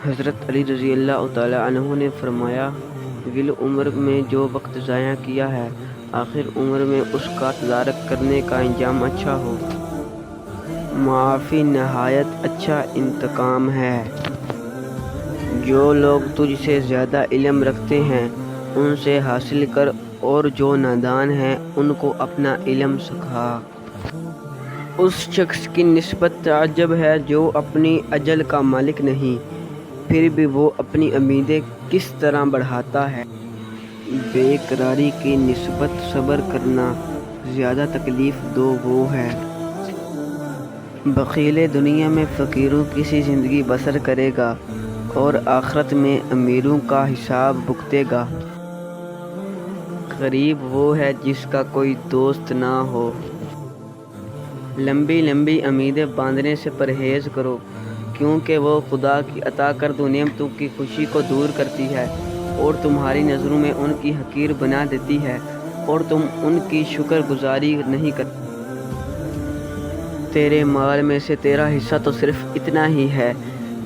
حضرت علی رضی اللہ تعالیٰ عنہ نے فرمایا، گل عمر میں جو وقت ضائع کیا ہے، آخر عمر میں اس کا تدارک کرنے کا انجام اچھا ہو۔ معافی نہایت اچھا انتقام ہے۔ جو لوگ تجھ سے زیادہ علم رکھتے ہیں ان سے حاصل کر، اور جو نادان ہیں ان کو اپنا علم سکھا۔ اس شخص کی نسبت تعجب ہے جو اپنی اجل کا مالک نہیں، پھر بھی وہ اپنی امیدیں کس طرح بڑھاتا ہے۔ بے قراری کی نسبت صبر کرنا زیادہ تکلیف دہ وہ ہے۔ بخیل دنیا میں فقیروں کی سی زندگی بسر کرے گا اور آخرت میں امیروں کا حساب بھگتے گا۔ غریب وہ ہے جس کا کوئی دوست نہ ہو۔ لمبی لمبی امیدیں باندھنے سے پرہیز کرو، کیونکہ وہ خدا کی عطا کردہ نعمتوں کی خوشی کو دور کرتی ہے اور تمہاری نظروں میں ان کی حقیر بنا دیتی ہے، اور تم ان کی شکر گزاری نہیں کرتے۔ تیرے مال میں سے تیرا حصہ تو صرف اتنا ہی ہے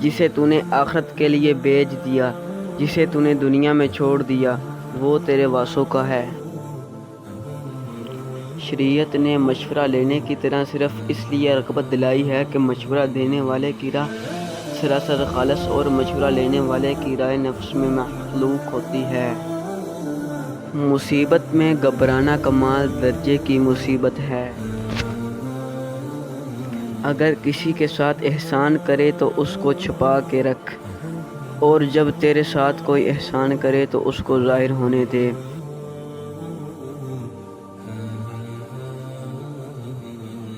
جسے تو نے آخرت کے لیے بیچ دیا، جسے تو نے دنیا میں چھوڑ دیا وہ تیرے وارثوں کا ہے۔ شریعت نے مشورہ لینے کی طرح صرف اس لیے رغبت دلائی ہے کہ مشورہ دینے والے کی راہ سراسر خالص اور مشورہ لینے والے کی رائے نفس میں مخلوق ہوتی ہے۔ مصیبت میں گھبرانا کمال درجے کی مصیبت ہے۔ اگر کسی کے ساتھ احسان کرے تو اس کو چھپا کے رکھ، اور جب تیرے ساتھ کوئی احسان کرے تو اس کو ظاہر ہونے دے۔